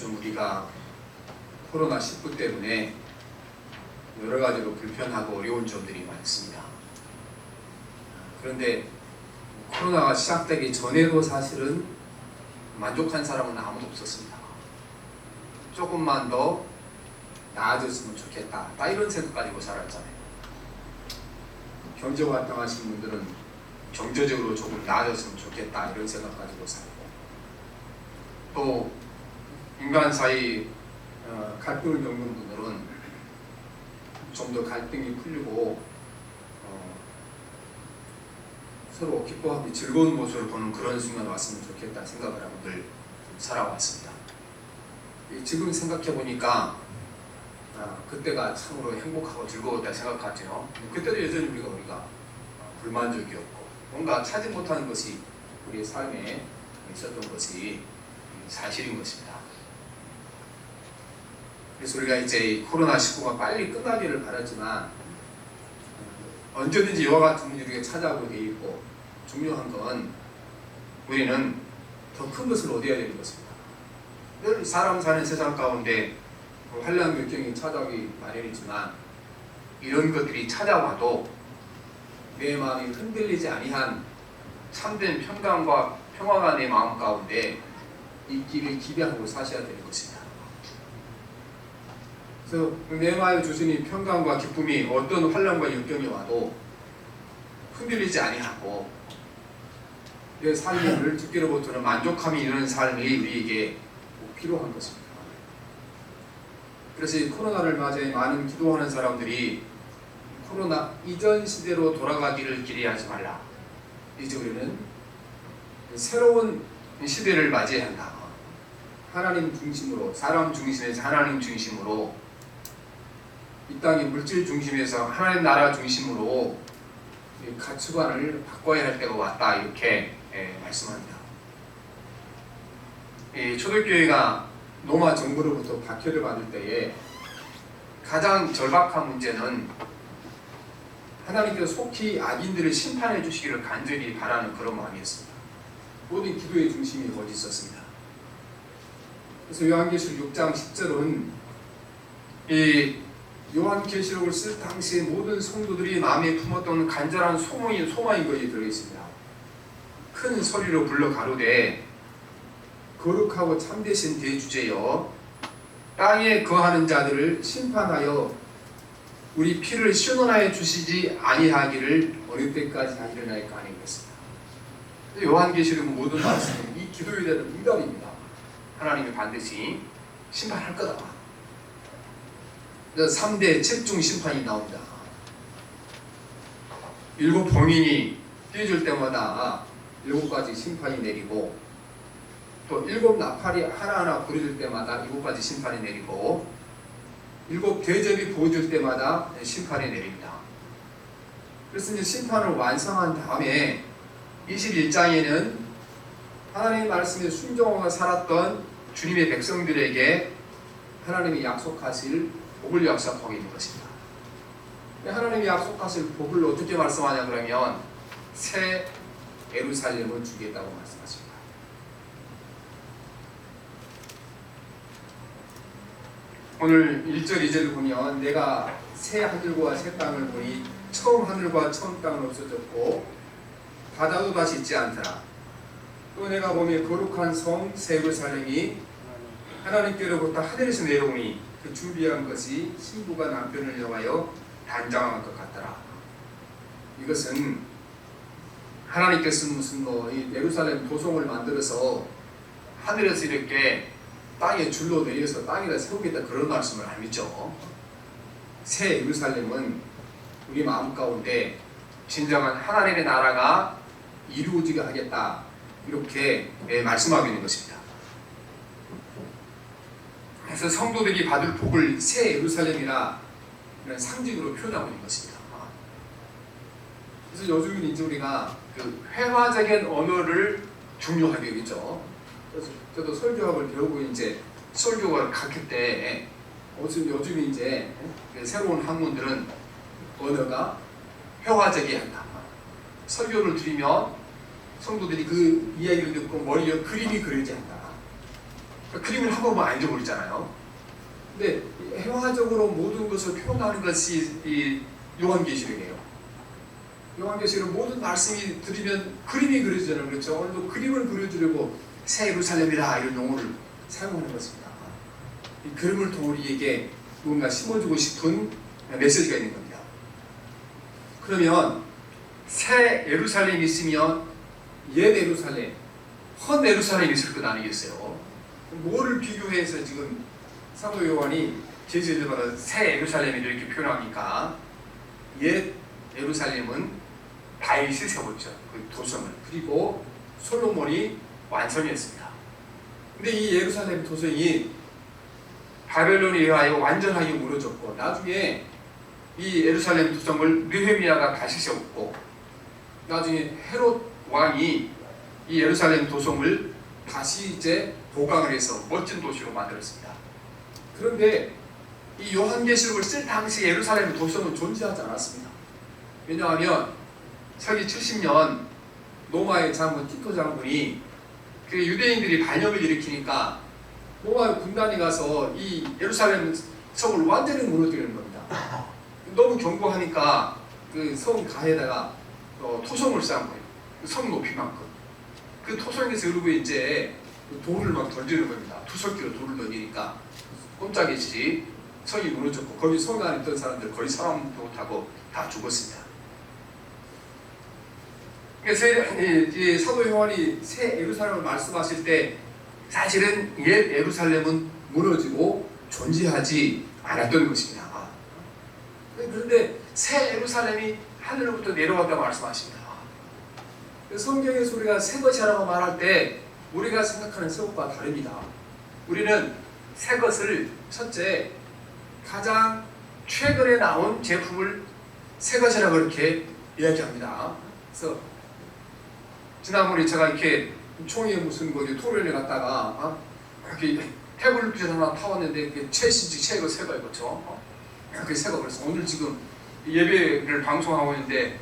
좀 우리가 코로나19 때문에 여러 가지로 불편하고 어려운 점들이 많습니다. 그런데 코로나가 시작되기 전에도 사실은 만족한 사람은 아무도 없었습니다. 조금만 더 나아졌으면 좋겠다, 딱 이런 생각 가지고 살았잖아요. 경제가 활동하시는 분들은 경제적으로 조금 나아졌으면 좋겠다, 이런 생각 가지고 살고, 또 인간 사이 갈등을 겪는 분들은 좀 더 갈등이 풀리고 서로 기뻐하고 즐거운 모습을 보는 그런 순간이 왔으면 좋겠다 생각을 하고 늘 살아왔습니다. 지금 생각해 보니까 그때가 참으로 행복하고 즐거웠다 생각하죠. 그때도 여전히 우리가 불만족이었고 뭔가 찾지 못하는 것이 우리의 삶에 있었던 것이 사실인 것입니다. 그래서 우리가 이제 코로나19가 빨리 끝나기를 바라지만 언제든지 이와 같은 분이 우리에게 찾아오게 되어 있고, 중요한 건 우리는 더 큰 것을 얻어야 되는 것입니다. 늘 사람 사는 세상 가운데 환난 역경이 찾아오기 마련이지만 이런 것들이 찾아와도 내 마음이 흔들리지 아니한 참된 평강과 평화가 내 마음 가운데 있기를 기대하고 사셔야 되는 것입니다. 그래서 내 마음에 주시는 평강과 기쁨이 어떤 환난과 역경이 와도 흔들리지 아니하고 내 삶을 주께로부터는 만족함이 있는 삶이 우리에게 필요한 것입니다. 그래서 이 코로나를 맞이해 많은 기도하는 사람들이 코로나 이전 시대로 돌아가기를 기대하지 말라. 이제 우리는 새로운 시대를 맞이해야 한다. 하나님 중심으로, 사람 중심에서 하나님 중심으로, 이 땅의 물질 중심에서 하나님 나라 중심으로 가치관을 바꿔야 할 때가 왔다, 이렇게 말씀합니다. 초대교회가 로마 정부로부터 박해를 받을 때에 가장 절박한 문제는 하나님께서 속히 악인들을 심판해 주시기를 간절히 바라는 그런 마음이었습니다. 모든 기도의 중심이 거기 있었습니다. 그래서 요한계시록 6장 10절은 이 요한계시록을 쓸 당시에 모든 성도들이 마음에 품었던 간절한 소망인 것이 들어있습니다. 큰 소리로 불러 가로되 거룩하고 참되신 대주제여, 땅에 거하는 자들을 심판하여 우리 피를 시원하여 주시지 아니하기를 어느 때까지 하리라나이까 아니겠습니다. 요한계시록은 모든 말씀은 이 기도에 대한 응답입니다. 하나님이 반드시 심판할 거다. 3대 집중 심판이 나옵니다. 7 범인이 뛰어줄 때마다 7가지 심판이 내리고, 또 7 나팔이 하나하나 부려질 때마다 7가지 심판이 내리고, 7 대접이 보여줄 때마다 심판이 내립니다. 그래서 이제 심판을 완성한 다음에 21장에는 하나님의 말씀에 순종하며 살았던 주님의 백성들에게 하나님이 약속하실 복을 약속하고 있는 것입니다. 하나님이 약속하실 복을 어떻게 말씀하냐 그러면 새 예루살렘을 주겠다고 말씀하십니다. 오늘 1절 2절을 보면 내가 새 하늘과 새 땅을 보니 처음 하늘과 처음 땅은 없어졌고 바다도 다시 있지 않더라. 또 내가 보니 거룩한 성 새 예루살렘이 하나님께로부터 하늘에서 내려오니 그 준비한 것이 신부가 남편을 향하여 단장한 것 같더라. 이것은 하나님께서 무슨 이 예루살렘 도성을 만들어서 하늘에서 이렇게 땅에 줄로 내려서 땅에다 세우겠다, 그런 말씀을 아니죠. 새 예루살렘은 우리 마음 가운데 진정한 하나님의 나라가 이루어지게 하겠다, 이렇게 말씀하고 있는 것입니다. 그래서 성도들이 받을 복을 새 예루살렘이라 이런 상징으로 표현하고 있는 것입니다. 그래서 요즘은 이제 우리가 그 회화적인 언어를 중요하게 여기죠. 그래서 저도 설교학을 배우고 이제 설교를 가르칠 때 요즘 이제 새로운 학문들은 언어가 회화적이어야 한다. 설교를 드리면 성도들이 그 이야기를 듣고 머리에 그림이 그려져야 한다. 그림을 한번 보면 안 잊어버리잖아요. 근데 회화적으로 모든 것을 표현하는 것이 이 요한계시록이에요. 요한계시록 모든 말씀이 들으면 그림이 그려지잖아요. 그렇죠? 오늘도 그림을 그려주려고 새 예루살렘이라 이런 용어를 사용하는 것입니다. 이 그림을 통해 우리에게 뭔가 심어주고 싶은 메시지가 있는 겁니다. 그러면 새 예루살렘이 있으면 옛 예루살렘, 헛 예루살렘이 있을 것 아니겠어요? 뭐를 비교해서 지금 사도 요한이 제시되는 새 예루살렘을 이렇게 표현하니까 옛 예루살렘은 다윗이 세웠죠. 그 도성을. 그리고 솔로몬이 완성했습니다. 근데 이 예루살렘 도성이 바벨론에 의하여 완전하게 무너졌고 나중에 이 예루살렘 도성을 느헤미야가 다시 세웠고 나중에 헤롯 왕이 이 예루살렘 도성을 다시 이제 보강을 해서 멋진 도시로 만들었습니다. 그런데 이 요한계시록을 쓸 당시 예루살렘 도성은 존재하지 않았습니다. 왜냐하면 서기 70년 로마의 장군 티토 장군이 그 유대인들이 반역을 일으키니까 로마의 군단이 가서 이 예루살렘 성을 완전히 무너뜨리는 겁니다. 너무 견고하니까 그 성 가에다가 토성을 쌓은 거예요. 성 높이만큼. 그 토성에서 그리고 이제 돌을 막 던지는 겁니다. 투석기로 돌을 던지니까 꼼짝이지 성이 무너졌고 거기 성 안에 있던 사람들 거의 사람 못하고 다 죽었습니다. 그래서 이 사도 요한이 새 예루살렘을 말씀하실 때 사실은 옛 예루살렘은 무너지고 존재하지 않았던 것입니다. 그런데 새 예루살렘이 하늘로부터 내려왔다고 말씀하십니다. 성경에서 우리가 새 것이라고 말할 때 우리가 생각하는 새 것과 다릅니다. 우리는 새 것을 첫째 가장 최근에 나온 제품을 새 것이라고 이렇게 이야기합니다. 그래서 지난번에 제가 이렇게 총회 무슨 거지 토론회 갔다가 이렇게 태블릿 하나 타왔는데 그게 최신식 새거 이거죠. 그게 새거. 그래서 오늘 지금 예배를 방송하고 있는데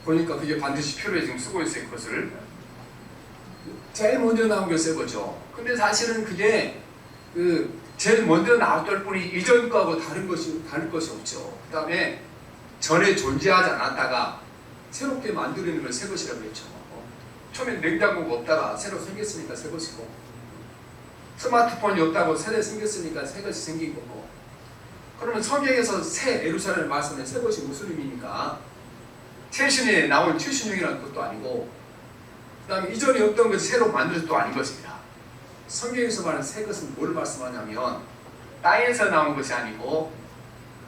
보니까 그게 반드시 필요해 지금 쓰고 있어요. 그것을 제일 먼저 나온 게 새 거죠. 근데 사실은 그게 그 제일 먼저 나왔던 뿐이 이전 거하고 다를 것이 없죠. 그 다음에 전에 존재하지 않았다가 새롭게 만들어내는 걸 새 것이라고 했죠. 처음엔 냉장고가 없다가 새로 생겼으니까 새 것이고 스마트폰이 없다고 새로 생겼으니까 새 것이 생긴 거고. 그러면 성경에서 새 예루살렘을 말씀하는 새 것이 무슨 의미입니까? 최신에 나온 최신형이라는 것도 아니고 그 다음에 이전에 없던 것이 새로 만든 것도 아닌 것입니다. 성경에서 말하는 새 것은 뭘 말씀하냐면 땅에서 나온 것이 아니고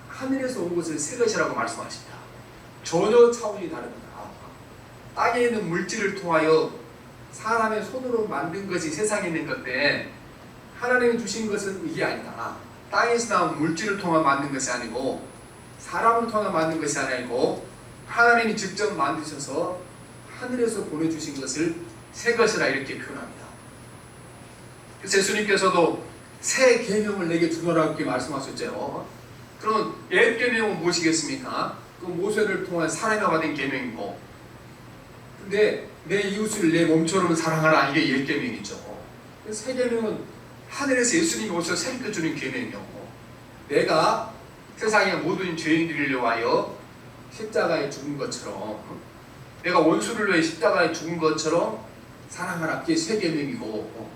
하늘에서 온 것을 새 것이라고 말씀하십니다. 전혀 차원이 다릅니다. 땅에 있는 물질을 통하여 사람의 손으로 만든 것이 세상에 있는 것인데 하나님이 주신 것은 이게 아니다. 땅에서 나온 물질을 통해 만든 것이 아니고 사람을 통해 만든 것이 아니고 하나님이 직접 만드셔서 하늘에서 보내주신 것을 새 것이라 이렇게 표현합니다. 그래서 예수님께서도 새 계명을 내게 주노라고 이렇게 말씀하셨죠. 그럼 옛 계명은 무엇이겠습니까? 그 모세를 통한 사람이 받은 계명이고 근데 내 이웃을 내 몸처럼 사랑하라 이게 옛 계명이죠. 새 계명은 하늘에서 예수님이 오셔서 새롭게 주는 계명이었고 내가 세상의 모든 죄인들을 위하여 십자가에 죽은 것처럼 내가 원수를 위해 십자가에 죽은 것처럼 사랑하라 그게 새 계명이고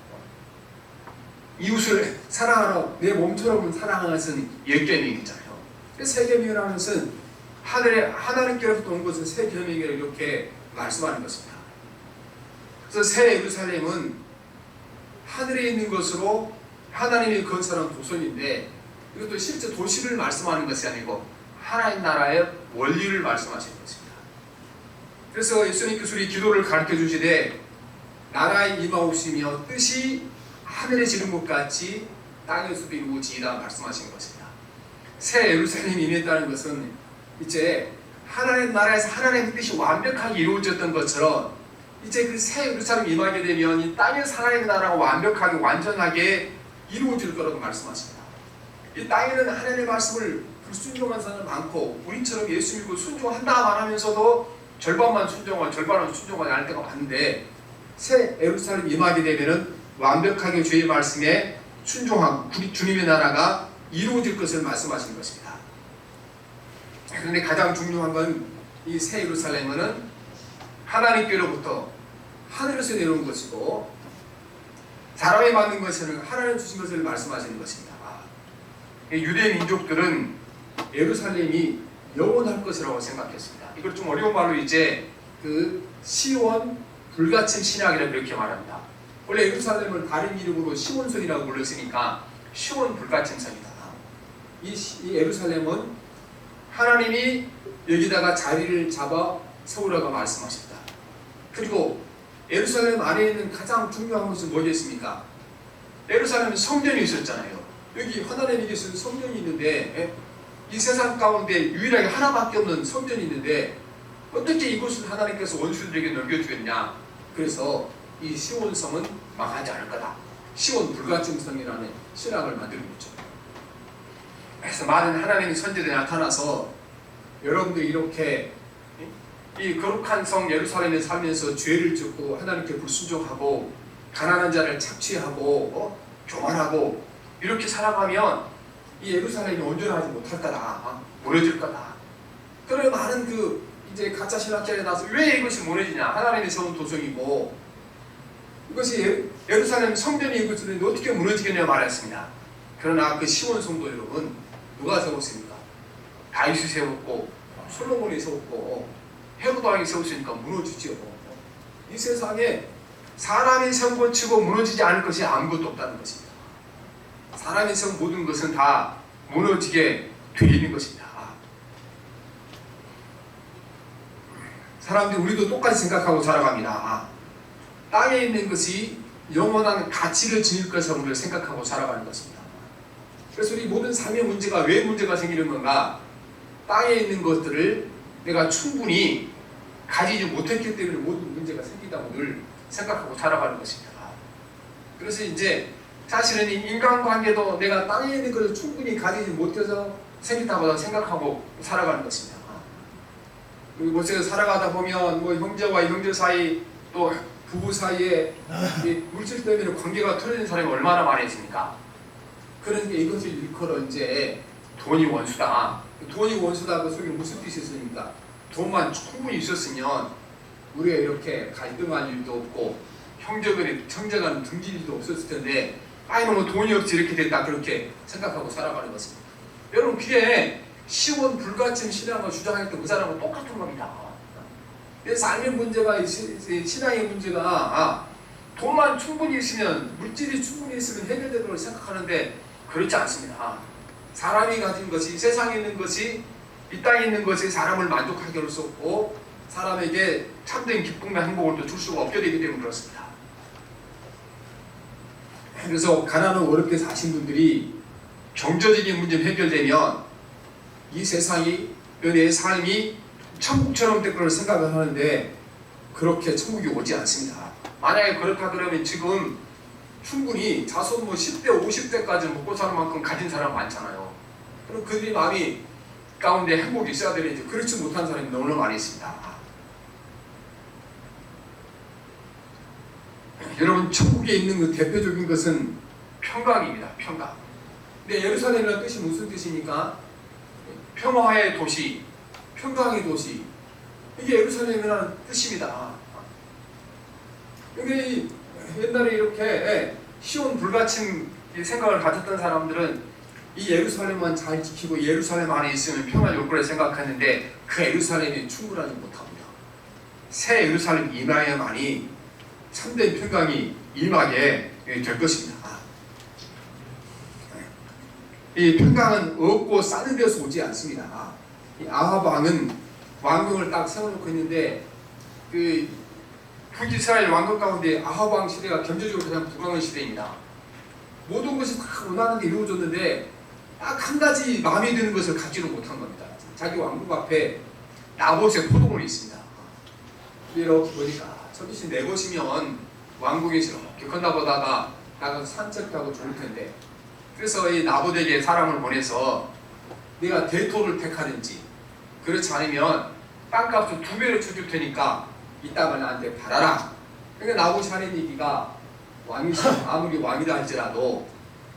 이웃을 사랑하라 내 몸처럼 사랑하는 것은 옛 계명이잖아요. 새 계명이라는 것은 하나님께로부터 온 것은 새 계명이라고 이렇게 말씀하는 것입니다. 그래서 새 예루살렘은 하늘에 있는 것으로 하나님이 건설한 도성인데 이것도 실제 도시를 말씀하는 것이 아니고 하나님 나라의 원리를 말씀하시는 것입니다. 그래서 예수님께서 우리 기도를 가르쳐 주시되 나라의 임하옵시며 뜻이 하늘에 지른 것 같이 땅에서도 이루어지이다 말씀하신 것입니다. 새 예루살렘이 임했다는 것은 이제 하나님 나라에서 하나님의 뜻이 완벽하게 이루어졌던 것처럼 이제 그 새 예루살렘이 임하게 되면 이 땅에서 하나님의 나라가 완벽하게 완전하게 이루어질 거라고 말씀하십니다. 이 땅에는 하나님의 말씀을 불순종한 사람은 많고 우리처럼 예수 믿고 순종한다 말하면서도 절반만 순종하고 절반은 순종하지 않을 때가 많은데 새 예루살렘이 임하게 되면은 완벽하게 주의 말씀에 순종하고 주님의 나라가 이루어질 것을 말씀하시는 것입니다. 그런데 가장 중요한 건 이 새 예루살렘은 하나님께로부터 하늘에서 내려온 것이고 사람이 만든 것은 하나님 주신 것을 말씀하시는 것입니다. 유대 민족들은 예루살렘이 영원할 것이라고 생각했습니다. 이걸 좀 어려운 말로 이제 그 시온 불가침 신학이라고 이렇게 말합니다. 원래 예루살렘을 다른 이름으로 시온성이라고 불렀으니까 시온 불가침성이다. 이 예루살렘은 하나님이 여기다가 자리를 잡아 세우라고 말씀하셨다. 그리고 예루살렘 안에 있는 가장 중요한 것은 뭐겠습니까? 예루살렘은 성전이 있었잖아요. 여기 하나님이 계신 성전이 있는데 이 세상 가운데 유일하게 하나밖에 없는 성전이 있는데 어떻게 이곳을 하나님께서 원수들에게 넘겨주겠냐? 그래서 이 시온성은 망하지 않을 거다. 시온 불가침성이라는 신앙을 만드는 거죠. 그래서 많은 하나님의 선지자들이 나타나서 여러분들이 이렇게 이 거룩한 성 예루살렘에 살면서 죄를 짓고 하나님께 불순종하고 가난한 자를 착취하고 교만하고 이렇게 살아가면 이 예루살렘이 온전하지 못할 거다. 무너질 거다. 그런 많은 이제 가짜 신학자에 나서 왜 이것이 무너지냐? 하나님이 세운 도성이고 이것이 예루살렘 성전이 이것을 어떻게 무너지겠냐 말했습니다. 그러나 그 시온 성도 여러분 누가 세웠습니까? 다윗이 세웠고 솔로몬이 세웠고 헤로도 왕이 세웠으니까 무너지지요. 이 세상에 사람이 세운 것 치고 무너지지 않을 것이 아무것도 없다는 것입니다. 사람이 세운 모든 것은 다 무너지게 돼 있는 것입니다. 사람들이 우리도 똑같이 생각하고 살아갑니다. 땅에 있는 것이 영원한 가치를 지닐 것이라고 우리가 생각하고 살아가는 것입니다. 그래서 우리 모든 삶의 문제가 왜 문제가 생기는 건가? 땅에 있는 것들을 내가 충분히 가지지 못했기 때문에 모든 문제가 생기다고 늘 생각하고 살아가는 것입니다. 그래서 이제 사실은 인간관계도 내가 땅에 있는 것을 충분히 가지지 못해서 생겼다고 생각하고 살아가는 것입니다. 그리고 곳에서 살아가다 보면 뭐 형제와 형제 사이 또 부부 사이에 물질 때문에 관계가 틀어진 사람이 얼마나 많이 있습니까? 그런데 이것을 일컬어 이제 돈이 원수다. 돈이 원수다. 그 속에 무슨 뜻이 있습니까? 돈만 충분히 있었으면 우리가 이렇게 갈등할 일도 없고 형제간에 등질 일도 없었을 텐데 뭐 돈이 없지 이렇게 됐다 그렇게 생각하고 살아가는 것입니다. 여러분 그게 시온 불가침 신앙을 주장했던 그 사람과 똑같은 겁니다. 내 삶의 문제가 신앙의 문제가 돈만 충분히 있으면 물질이 충분히 있으면 해결되도록 생각하는데 그렇지 않습니다. 사람이 가진 것이 세상에 있는 것이 이 땅에 있는 것이 사람을 만족하게 할 수 없고 사람에게 참된 기쁨과 행복을 또 줄 수가 없게 되기 때문에 그렇습니다. 그래서 가난하고 어렵게 사신 분들이 경제적인 문제가 해결되면 이 세상이 내 삶이 천국처럼 될 거를 생각을 하는데 그렇게 천국이 오지 않습니다. 만약에 그렇다 그러면 지금 충분히 자손 10대 50대까지 먹고 사는 만큼 가진 사람 많잖아요. 그럼 그들이 마음이 가운데 행복이 있어야 되는데 그렇지 못한 사람이 너무나 많이 있습니다. 여러분 천국에 있는 그 대표적인 것은 평강입니다. 평강. 근데 예루살렘이라는 뜻이 무슨 뜻입니까? 평화의 도시, 평강의 도시. 이게 예루살렘이라는 뜻입니다. 이게 옛날에 이렇게 시온 불가침 생각을 가졌던 사람들은 이 예루살렘만 잘 지키고 예루살렘 안에 있으면 평화를 올 거라 생각했는데 그 예루살렘이 충분하지 못합니다. 새 예루살렘 임하에만이 참된 평강이 임하게 될 것입니다. 이 평강은 없고 싸는 데서 오지 않습니다. 이 아합 왕은 왕궁을 딱 세워놓고 있는데 그 북이스라엘 왕국 가운데 아합 왕 시대가 경제적으로 가장 부강한 시대입니다. 모든 것이 다 원하는 게 이루어졌는데 딱 한 가지 마음에 드는 것을 갖지도 못한 겁니다. 자기 왕국 앞에 나봇의 포도원이 있습니다. 이렇게 보니까 저기서 내 것이면 왕궁에서 이렇게 건너보다가 나가서 산책도 하고 좋을 텐데 그래서 이 나봇에게 사람을 보내서 네가 대토를 택하는지 그렇지 않으면 땅값을 2배로 쳐줄 테니까 이 땅을 나한테 팔아라. 그러니까 나봇이 하는 얘기가 아무리 왕이다 할지라도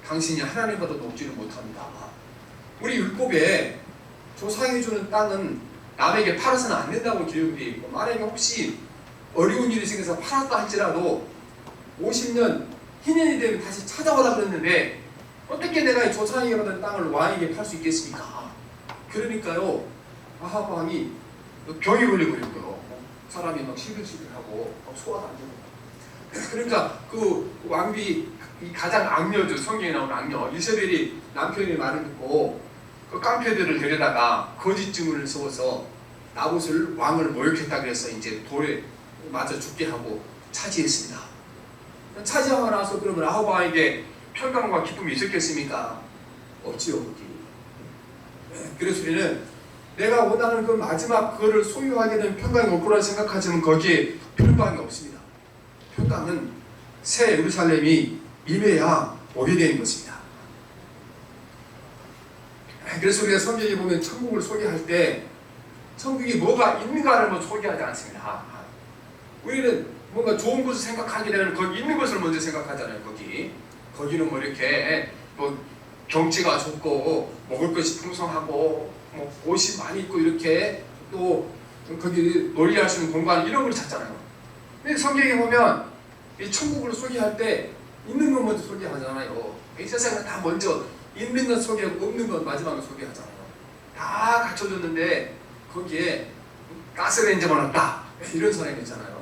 당신이 하나님보다 높지는 못합니다. 우리 율법에 조상이 주는 땅은 남에게 팔아서는 안 된다고 기록되어 있고, 만약에 혹시 어려운 일이 생겨서 팔았다 할지라도 50년 희년이 되면 다시 찾아오라 그랬는데 어떻게 내가 이 조상에게 받은 땅을 왕에게 팔 수 있겠습니까? 그러니까요, 아합 왕이 병이 걸려버렸고요. 사람이 막 시들시들하고 소화가 안 되고. 그러니까 그 왕비 가장 악녀죠. 성경에 나오는 악녀 이세벨이 남편의 말을 듣고 그 깡패들을 데려다가 거짓 증언을 세워서 나봇을 왕을 모욕했다 그래서 이제 돌에 맞아 죽게 하고 차지했습니다. 차지하고 나서 그러면 아합 왕에게 평강과 기쁨이 있었겠습니까? 없지요. 그래서 우리는 내가 원하는 그 마지막 그거를 소유하게 된 평강이 올 거라 생각하지만 거기에 평강이 없습니다. 평강은 새 예루살렘이 임해야 오게 되는 것입니다. 그래서 우리가 성경에 보면 천국을 소개할 때 천국이 뭐가 있는가를 뭐 소개하지 않습니다. 우리는 뭔가 좋은 것을 생각하게 되면 거기 있는 것을 먼저 생각하잖아요. 거기는 뭐 이렇게 뭐 경치가 좋고 먹을 것이 풍성하고 뭐 옷이 많이 있고 이렇게 또 거기 놀이할 수 있는 공간 이런 걸 찾잖아요. 근데 성경에 보면 이 천국을 소개할 때 있는 것 먼저 소개하잖아요. 이 세상은 다 먼저 있는 것 소개하고 없는 것 마지막에 소개하잖아요. 다 갖춰줬는데 거기에 가스레인지만 없다 이런 사람이 있잖아요.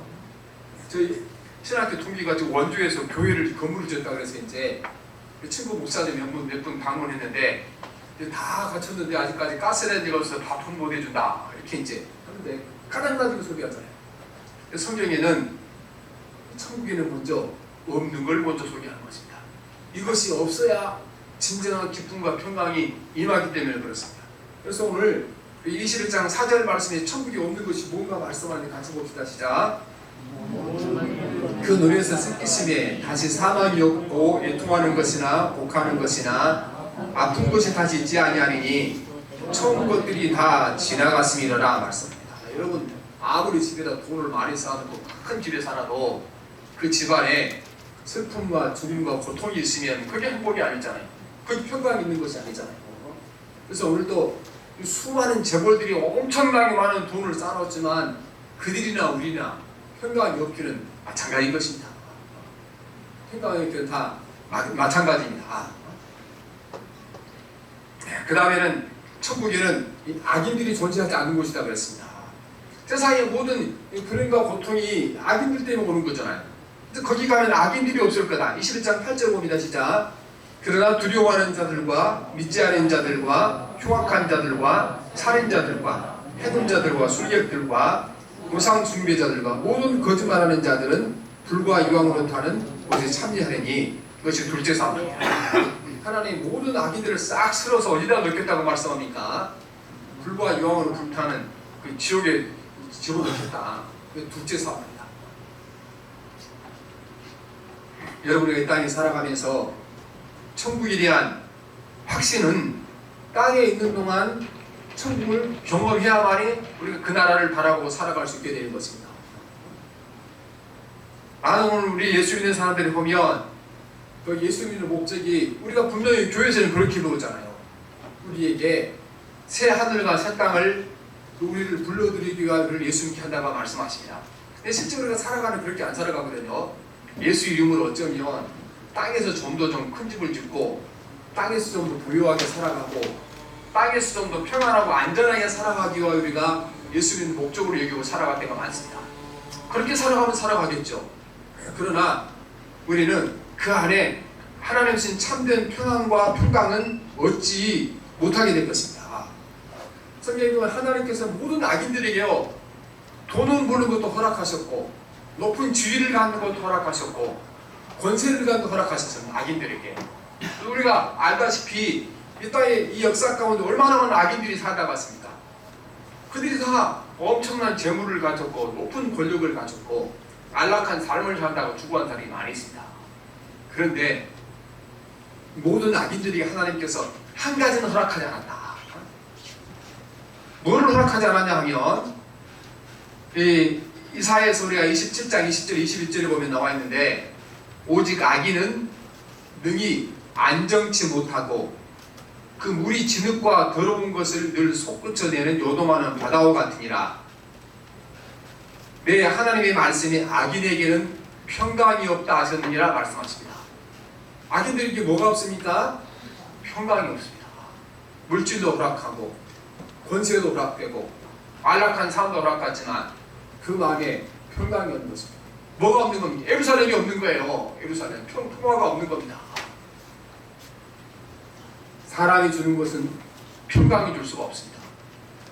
저희 신학교 동기가 지금 원주에서 교회를 건물을 지었다 그래서 이제 그 친구 목사님 몇 분 방문했는데 다 갖췄는데 아직까지 가스레인지가 없어서 다 돈 못 해준다 이렇게 이제 하는데 가장 가지고 소개하잖아요. 성경에는 천국에는 먼저 없는 걸 먼저 소개하는 것입니다. 이것이 없어야 진정한 기쁨과 평강이 임하기 때문에 그렇습니다. 그래서 오늘 21장 4절 말씀에 천국이 없는 것이 뭔가 말씀하는데 같이 봅시다. 시작. 그 노래에서 섞이심에 다시 사망이 없고 애통하는 것이나 복하는 것이나 아픈 것이 다시 있지 아니하니니 처음 것들이 다 지나갔음이로라 말씀합니다. 여러분 아무리 집에다 돈을 많이 쌓아놓고 큰 집에 살아도 그 집안에 슬픔과 죽음과 고통이 있으면 그게 행복이 아니잖아요. 그게 평강이 있는 것이 아니잖아요. 그래서 오늘도 수많은 재벌들이 엄청나게 많은 돈을 쌓아놓지만 그들이나 우리나 평강이 없기는 마찬가지인 것입니다. 평강이 없기는 다 마찬가지입니다. 그 다음에는 천국에는 악인들이 존재하지 않는 곳이다 그랬습니다. 세상의 모든 불행과 고통이 악인들 때문에 오는 거잖아요. 거기 가면 악인들이 없을 거다. 21장 8절 봅니다. 시작. 그러나 두려워하는 자들과 믿지 않는 자들과 흉악한 자들과 살인자들과 해돈자들과 술객들과 우상 숭배자들과 모든 거짓말하는 자들은 불과 유황으로 타는 곳에 참여하려니 그것이 둘째 싸움입니다. 하나님 모든 악인들을 싹 쓸어서 어디다 넣겠다고 말씀합니까? 불과 유황으로 불타는 그 지옥에 집어넣겠다. 그 둘째 싸움입니다. 여러분이 이 땅에 살아가면서 천국에 대한 확신은 땅에 있는 동안 천국을 경험해야만이 우리가 그 나라를 바라보고 살아갈 수 있게 되는 것입니다. 많은 오늘 우리 예수 믿는 사람들을 보면 그 예수 믿는 목적이 우리가 분명히 교회에서는 그렇게 배우잖아요. 우리에게 새 하늘과 새 땅을 우리를 불러들이기 위하여 우리를 예수 믿게 한다고 말씀하십니다. 근데 실제 우리가 살아가는 그렇게 안 살아가거든요. 예수 이름으로 어쩌면 땅에서 좀 더 좀 큰 집을 짓고 땅에서 좀 더 부유하게 살아가고 땅에서 좀 더 평안하고 안전하게 살아가기 위해 우리가 예수 믿는 목적으로 여기고 살아갈 때가 많습니다. 그렇게 살아가면 살아가겠죠. 그러나 우리는 그 안에 하나님 신 참된 평안과 평강은 얻지 못하게 될 것입니다. 성경에 보면 하나님께서 모든 악인들에게요 돈은 버는 것도 허락하셨고 높은 지위를 갖는 것도 허락하셨고 권세를 갖는 것도 허락하셨습니다. 악인들에게. 우리가 알다시피 이 땅의 이 역사 가운데 얼마나 많은 악인들이 살다 갔습니까? 그들이 다 엄청난 재물을 가졌고 높은 권력을 가졌고 안락한 삶을 산다고 추구한 사람이 많이 있습니다. 그런데 모든 악인들이 하나님께서 한 가지는 허락하지 않았다. 뭐를 허락하지 않았냐 하면 이사야에서 우리가 27장 20절 21절에 보면 나와 있는데 오직 악인은 능히 안정치 못하고 그 물이 진흙과 더러운 것을 늘 솟구쳐내는 요동하는 바다와 같으니라. 내 하나님의 말씀이 악인에게는 평강이 없다 하셨느니라 말씀하십니다. 악인들에게 뭐가 없습니까? 평강이 없습니다. 물질도 허락하고 권세도 허락되고 안락한 삶도 허락하지만 그 마음에 평강이 없는 것입니다. 뭐가 없는 겁니까? 예루살렘이 없는 거예요. 예루살렘 평화가 없는 겁니다. 사람이 주는 것은 평강이 줄 수가 없습니다.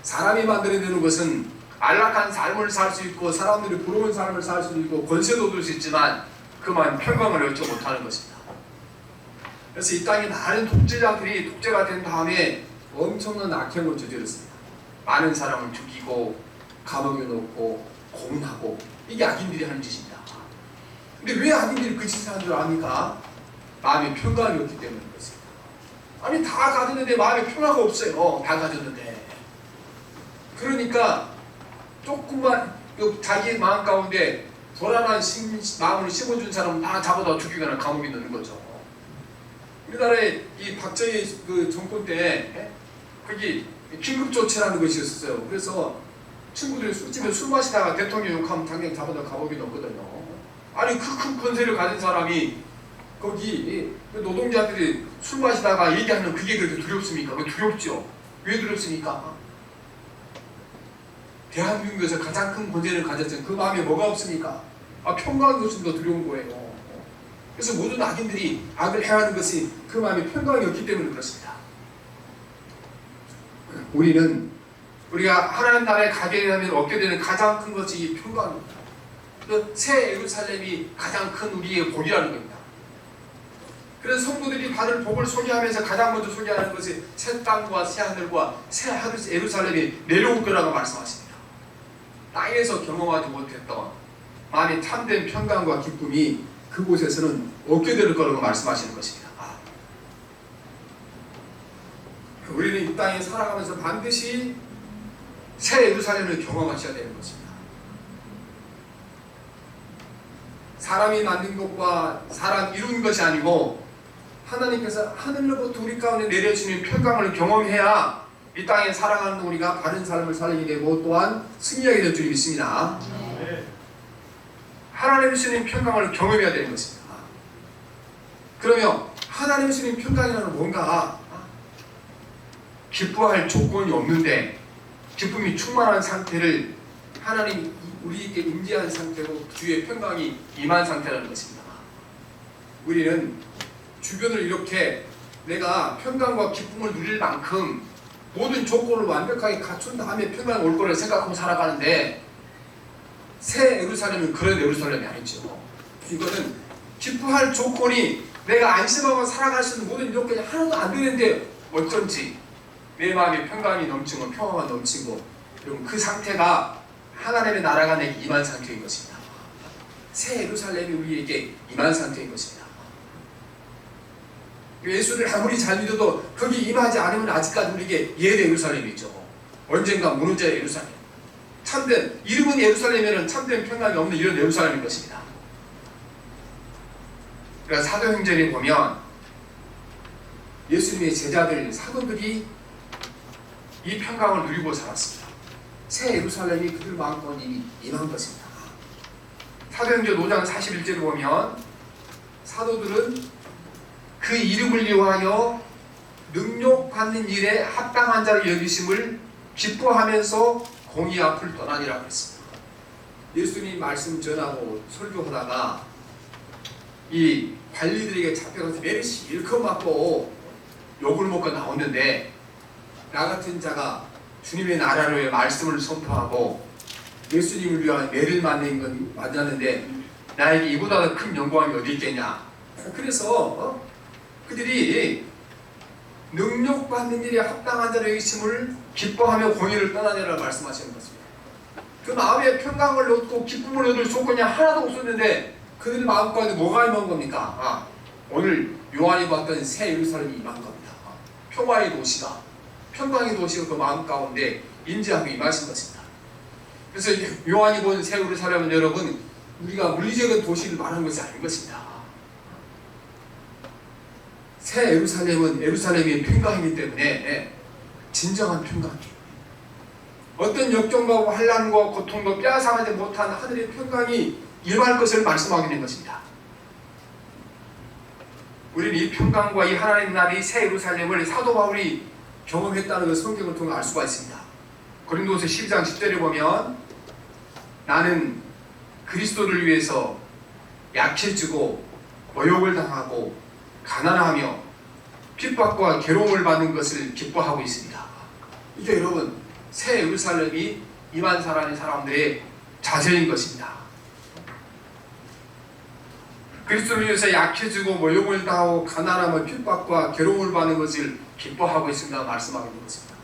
사람이 만들어내는 것은 안락한 삶을 살 수 있고 사람들이 부러운 삶을 살 수 있고 권세도 얻을 수 있지만 그만 평강을 얻지 못하는 것입니다. 그래서 이 땅에 많은 독재자들이 독재가 된 다음에 엄청난 악행을 저질렀습니다. 많은 사람을 죽이고 감옥에 넣고 고문하고 이게 악인들이 하는 짓입니다. 근데 왜 악인들이 그 짓을 하는 줄 압니까? 마음에 평강이 없기 때문인 것입니다. 아니 다 가졌는데 마음에 평화가 없어요. 다 가졌는데. 그러니까 조금만 자기 마음 가운데 불안한 마음을 심어준 사람은 다 잡아다 죽이거나 감옥에 넣는 거죠. 우리나라에 이 박정희 그 정권 때 거기 긴급조치라는 것이 있었어요. 그래서 친구들이 술집에 술 마시다가 대통령 욕하면 당장 잡아다 감옥에 넣거든요. 아니 그 큰 권세를 가진 사람이 거기 노동자들이 술 마시다가 얘기하면 그게 그렇게 두렵습니까? 왜 두렵죠? 왜 두렵습니까? 대한민국에서 가장 큰 권세를 가졌던 그 마음에 뭐가 없습니까? 평강이 없으면 더 두려운 거예요. 그래서 모든 악인들이 악을 행하는 것이 그 마음에 평강이 없기 때문에 그렇습니다. 우리가 하나님 나라에 가게 되면 얻게 되는 가장 큰 것이 평강입니다. 새 예루살렘이 가장 큰 우리의 복이라는 겁니다. 그래서 성도들이 받을 복을 소개하면서 가장 먼저 소개하는 것이 새 땅과 새 하늘과 새 예루살렘이 내려올 거라고 말씀하십니다. 땅에서 경험하지 못했던 마음의 참된 평강과 기쁨이 그곳에서는 얻게 될 거라고 말씀하시는 것입니다. 우리는 이 땅에 살아가면서 반드시 새 예루살렘을 경험하셔야 되는 것입니다. 사람이 만든 것과 사람 이룬 것이 아니고 하나님께서 하늘로부터 우리 가운데 내려주는 평강을 경험해야 이 땅에 살아가는 우리가 바른 삶을 살게 되고 또한 승리하게 될 줄 믿습니다. 하나님이 주시는 평강을 경험해야 되는 것입니다. 그러면 하나님이 주시는 평강이라는 뭔가 기뻐할 조건이 없는데 기쁨이 충만한 상태를 하나님이 우리에게 임재한 상태로 주의 평강이 임한 상태라는 것입니다. 우리는 주변을 이렇게 내가 평강과 기쁨을 누릴 만큼 모든 조건을 완벽하게 갖춘 다음에 평강이 올 거라고 생각하고 살아가는데 새 예루살렘은 그런 예루살렘이 아니죠. 이거는 기뻐할 조건이 내가 안심하고 살아갈 수 있는 모든 조건이 하나도 안 되는데 어쩐지 내 마음에 평강이 넘치고 평화가 넘치고 그럼 그 상태가 하나님의 나라가 내게 임한 상태인 것입니다. 새 예루살렘이 우리에게 임한 상태인 것입니다. 예수를 아무리 잘 믿어도 거기 임하지 않으면 아직까지 우리에게 옛 예루살렘이죠. 언젠가 무너질 예루살렘. 참된 이름은 예루살렘에는 참된 평강이 없는 이런 예루살렘인 것입니다. 그러니까 사도행전에 보면 예수님의 제자들 사도들이 이 평강을 누리고 살았습니다. 새 예루살렘이 그들 마음 가운데 임한 것입니다. 사도행전 5장 41절을 보면 사도들은 그 이름을 위하여 능욕받는 일에 합당한 자를 여기심을 기뻐하면서 공의 앞을 떠나니라고 했습니다. 예수님 말씀 전하고 설교하다가 이 관리들에게 잡혀가서 매를 실컷 맞고 욕을 먹고 나오는데 나 같은 자가 주님의 나라를 위해 말씀을 선포하고 예수님을 위하여 매를 맞는 건 맞았는데 나에게 이보다 더 큰 영광이 어디 있겠냐. 그래서 그들이 능욕받는 일에 합당한 자를 여기심을 기뻐하며 공의를 떠나냐라고 말씀하시는 것입니다. 그 마음에 평강을 얻고 기쁨을 얻을 조건이 하나도 없었는데 그들 마음 가운데 뭐가 임한 겁니까? 오늘 요한이 봤던 새 예루살렘이 임한 겁니다. 평화의 도시가 평강의 도시가 그 마음 가운데 임재하고 임하신 것입니다. 그래서 요한이 본 새 예루살렘은 여러분 우리가 물리적인 도시를 말하는 것이 아닌 것입니다. 새 예루살렘은 예루살렘이 평강이기 때문에 진정한 평강이에요. 어떤 역경과 환난과 고통도 빼앗아가지 못한 하늘의 평강이 임할 것을 말씀하고 있는 것입니다. 우리는 이 평강과 이 하나님 나라의 새 예루살렘을 사도 바울이 경험했다는 것을 성경을 통해 알 수가 있습니다. 고린도서 12장 10절에 보면 나는 그리스도를 위해서 약해지고 모욕을 당하고 가난하며 핍박과 괴로움을 받는 것을 기뻐하고 있습니다. 이게 여러분 새 예루살렘이 임한 사람들의 자세인 것입니다. 그리스도를 위해서 약해지고 모욕을 당하고 가난하며 핍박과 괴로움을 받는 것을 기뻐하고 있습니다. 말씀하고 있는 것입니다.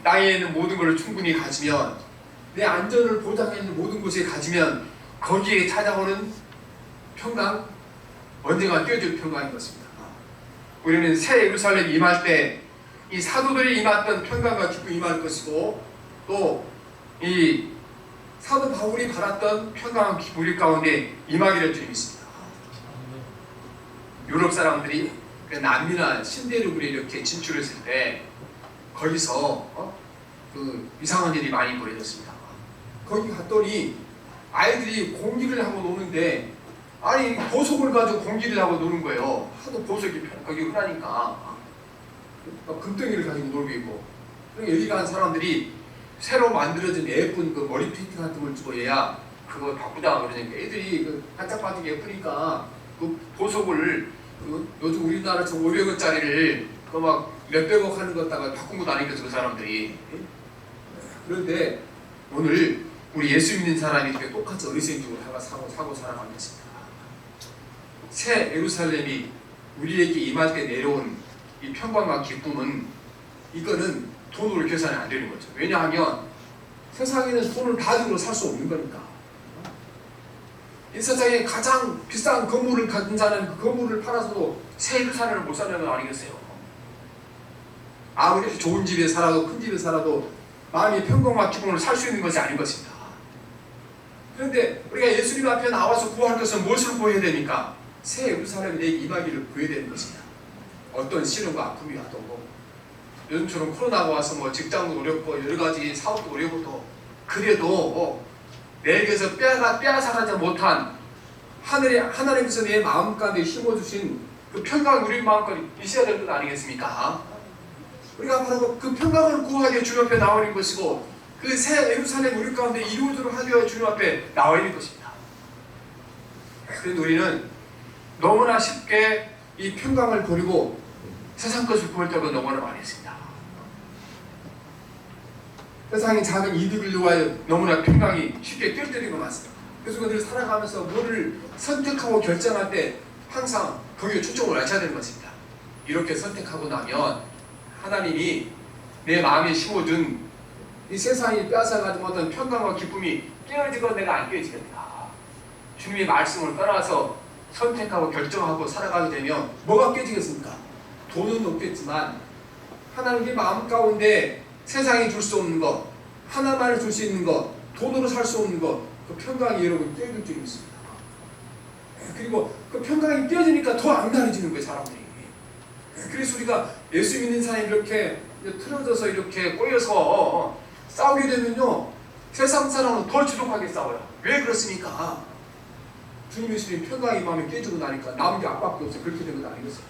땅에 있는 모든 것을 충분히 가지면 내 안전을 보장해 있는 모든 곳에 가지면 거기에 찾아오는 평강, 언젠가 뛰어질 평강인 것입니다. 우리는 새 예루살렘이 임할 때 이 사도들이 임했던 평강과 기쁨이 임할 것이고 또 이 사도 바울이 받았던 평강과 기쁨 가운데 임하기를 주님 믿습니다. 유럽 사람들이 남미나 신대륙으로 이렇게 진출했을 때 거기서 이상한 일이 많이 벌어졌습니다. 거기 갔더니 아이들이 공기를 하고 노는데 아니 보석을 가지고 공기를 하고 노는 거예요. 하도 보석이 거기 흔하니까 금덩이를 가지고 놀고 있고 여기 간 사람들이 새로 만들어진 예쁜 그 머리핀 같은 걸 주고 얘야 그거 바꾸자 그러니까 애들이 반짝반짝 예쁘니까 그 보석을 요즘 우리나라처럼 500원짜리를 그 막 몇백억 하는 것 갖다가 바꾼 거 아니겠어 그 사람들이. 그런데 오늘 우리 예수 믿는 사람이 이렇게 똑같이 어리석인적으로 사고 살아가는 것입니다. 새 예루살렘이 우리에게 임할 때 내려온 이 평강과 기쁨은 이거는 돈으로 계산이 안 되는 거죠. 왜냐하면 세상에는 돈을 가지고 살 수 없는 거니까. 이 세상에 가장 비싼 건물을 가진 자는 그 건물을 팔아서도 새 예루살렘을 못 사는 건 아니겠어요. 아무리 좋은 집에 살아도 큰 집에 살아도 마음의 평강과 기쁨을 살 수 있는 것이 아닌 것입니다. 그런데 우리가 예수님 앞에 나와서 구할 것은 무엇을 구해야 됩니까? 새 예루살렘이 내게 임하기를 구해야 되는 것입니다. 어떤 시련과 아픔이 와도 요즘처럼 코로나가 와서 직장도 어렵고 여러 가지 사업도 어렵고 그래도 내게서 빼앗아가지 못한 하나님께서 내 마음 가운데 심어주신 그 평강이 우리 마음 가운데 있어야 될 것 아니겠습니까? 우리가 바로 그 평강을 구하기 위해 주님 앞에 나와 있는 것이고 그 새 예루살렘 우리 가운데 이루어지도록 하기 위해 주님 앞에 나와 있는 것입니다. 그런데 우리는 너무나 쉽게 이 평강을 버리고 세상 것을 구할 때가 너무나 많이 했습니다. 세상의 작은 이득을 위하여 너무나 평강이 쉽게 뛰어들는 것 같습니다. 그래서 그들을 살아가면서 뭐를 선택하고 결정할 때 항상 거기에 초점을 맞춰야 되는 것입니다. 이렇게 선택하고 나면 하나님이 내 마음에 심어둔 이 세상이 빼앗아가지 못한 평강과 기쁨이 깨어지건 내가 안 깨어지겠다. 주님의 말씀을 따라서 선택하고 결정하고 살아가게 되면 뭐가 깨지겠습니까? 돈은 없겠지만 하나님의 마음 가운데 세상이 줄 수 없는 것, 하나만을 줄 수 있는 것, 돈으로 살 수 없는 것, 그 평강이 여러분 깨어질 줄 믿습니다. 그리고 그 평강이 깨어지니까 더 안달해지는 거예요, 사람들이. 그래서 우리가 예수 믿는 사람이 이렇게 틀어져서 이렇게 꼬여서 싸우게 되면요, 세상 사람은 더 지독하게 싸워요. 왜 그렇습니까? 주님 예수님 평강이 마음에 깨지고 나니까 남은 게 앞밖에 없어요. 그렇게 된 건 아니겠어요.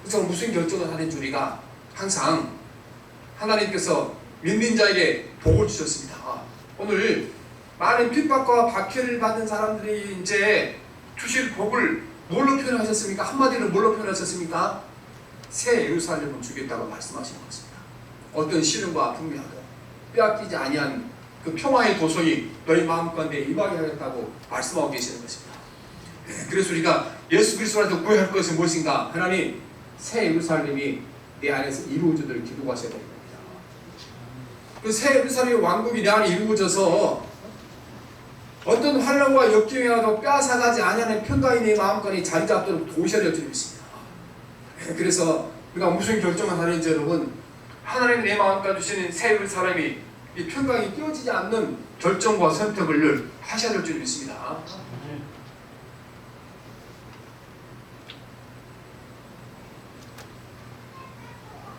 그래서 무슨 결정을 하는지 우리가 항상 하나님께서 믿는 자에게 복을 주셨습니다. 오늘 많은 핍박과 박해를 받는 사람들이 이제 주실 복을 뭘로 표현하셨습니까? 한마디로 뭘로 표현하셨습니까? 새 예루살렘을 주겠다고 말씀하신 것입니다. 어떤 시련과 아픔이 하도 빼앗기지 아니한 그 평화의 도성이 너희 마음 가운데 임하게 하겠다고 말씀하고 계시는 것입니다. 그래서 우리가 예수 그리스도를 구해야 할 것은 무엇인가? 하나님, 새 예루살렘이 내 안에서 이루어지도록 기도하셔야 됩니다. 그 새 예루살렘의 왕국이 내 안에 이루어져서 어떤 환난과 역경이 와도 빼앗아가지 아니하는 평강이 내 마음가에 자리 잡도록 도우셔야 될 줄 믿습니다. 그래서 우리가 무슨 결정을 하는지 여러분, 하나님이 내 마음가에 주시는 새 예루살렘이 이 평강이 깨어지지 않는 결정과 선택을 하셔야 될 줄 믿습니다.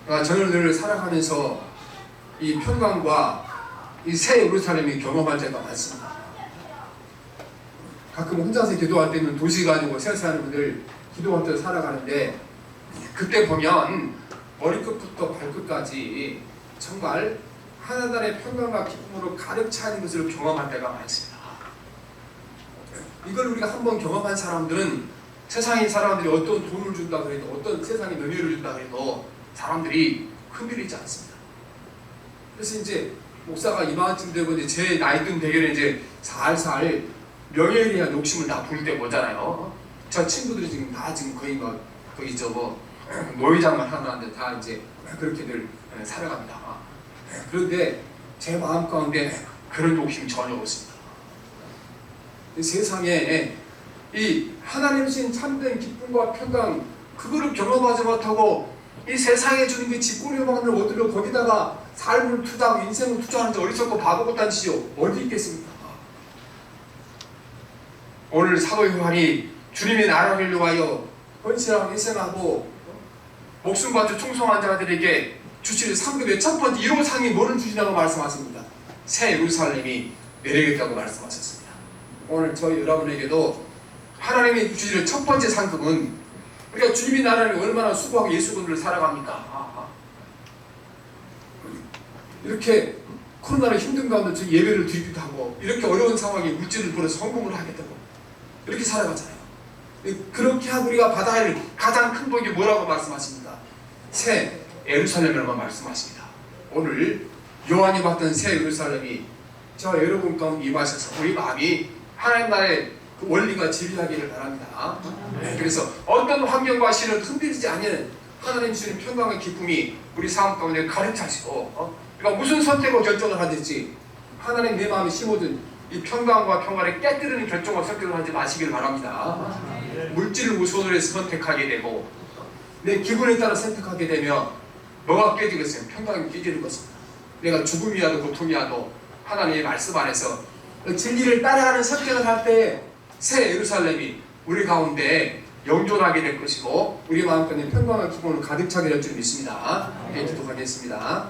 저는 늘 살아가면서 이 평강과 이 새 예루살렘이 경험할 때가 많습니다. 가끔 혼자서 기도할 때는 도시 가지고 세상하는 분들 기도할 때 살아가는데, 그때 보면 머리끝부터 발끝까지 정말 하나님의 평강과 기쁨으로 가득 차 있는 것을 경험할 때가 많습니다. 이걸 우리가 한번 경험한 사람들은 세상의 사람들이 어떤 돈을 준다 그래도, 어떤 세상의 명예를 준다 그래도 사람들이 흔들리지 않습니다. 그래서 이제 목사가 이만쯤 되고 이제 제 나이 든 대결에 이제 살살 명예에 대한 욕심을 다 부릴 때 보잖아요. 저 친구들이 지금 다 지금 거의 막 거기 노회장만 하는데 다 이제 그렇게들 살아갑니다. 그런데 제 마음 가운데 그런 욕심이 전혀 없습니다. 이 세상에 이 하나님 신 참된 기쁨과 평강, 그거를 경험하지 못하고 이 세상에 주는 그 집고리만을 얻으려 거기다가 삶을 투자하고 인생을 투자하는데 어리석고 바보 같다는 짓이 어디 있겠습니까? 오늘 사도 요한이 주님의 나라를 위하여 헌신하고 희생하고 목숨 바쳐 충성한 자들에게 주실 상급의 첫 번째 1호 상이 뭐를 주시냐고 말씀하십니다. 새 예루살렘이 내리겠다고 말씀하셨습니다. 오늘 저희 여러분에게도 하나님이 주실 첫 번째 상급은, 우리가 주님의 나라를 얼마나 수고하고 예수군들을 살아갑니까? 이렇게 코로나로 힘든 가운데 예배를 드리기도 하고, 이렇게 어려운 상황에 물질을 벌어서 헌금을 하게 되고 이렇게 살아가잖아요. 그렇게 하고 우리가 받아야 할 가장 큰 복이 뭐라고 말씀하십니까? 새 예루살렘이라고 말씀하십니다. 오늘 요한이 봤던 새 예루살렘이 저 여러분 가운데 임하셔서 우리 마음이 하나님 나라의 그 원리가 진리하기를 바랍니다. 그래서 어떤 환경과 시는 흔들리지 않는 하나님 주시는 평강의 기쁨이 우리 삶 가운데 가득 차시고, 그러니까 무슨 선택과 결정을 하든지 하나님 내 마음에 심어둔 이 평강과 평화를 깨뜨리는 결정과 선택을 하지 마시길 바랍니다. 물질을 우선으로 해서 선택하게 되고 내 기분에 따라 선택하게 되면 뭐가 깨지겠어요? 평강이 깨지는 것입니다. 내가 죽음이라도 고통이라도 하나님의 말씀 안에서 진리를 따라가는 선택을 할 때 새 예루살렘이 우리 가운데 영존하게 될 것이고 우리 마음속에 평강과 기쁨으로 가득 차게 될 줄 믿습니다. 기도하겠습니다.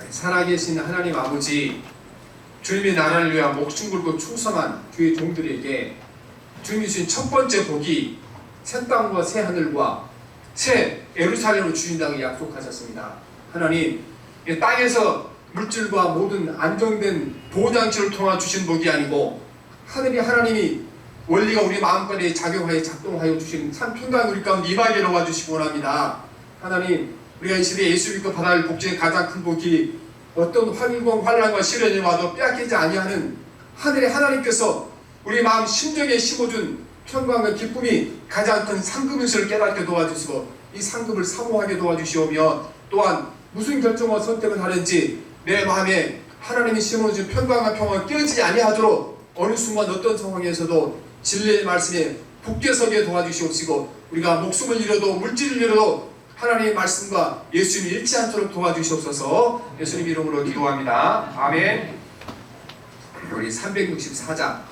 살아계신 하나님 아버지, 주님의 나라를 위하여 목숨 걸고 충성한 주의 종들에게 주님이 주신 첫 번째 복이 새 땅과 새 하늘과 새 예루살렘을 주신다고 약속하셨습니다. 하나님, 땅에서 물질과 모든 안정된 보호장치를 통해 주신 복이 아니고 하늘이 하나님이 원리가 우리 마음가에 작용하여 작동하여 주신 참 평강 우리 가운데 임하게 도와주시기 원합니다. 하나님, 우리가 이 시대에 예수 믿고 받아야 할 복 중에 가장 큰 복이 어떤 환란과 시련이 와도 빼앗기지 아니하는 하늘의 하나님께서 우리 마음 심정에 심어준 평강과 기쁨이 가장 큰 상급인 것을 깨닫게 도와주시고 이 상급을 사모하게 도와주시오며, 또한 무슨 결정과 선택을 하는지 내 마음에 하나님이 심어준 평강과 평화가 깨어지지 아니하도록 어느 순간 어떤 상황에서도 진리의 말씀에 굳게 서게 도와주시옵시고, 우리가 목숨을 잃어도 물질을 잃어도 하나님의 말씀과 예수님이 잃지 않도록 도와주시옵소서. 예수님 이름으로 기도합니다. 아멘. 우리 364장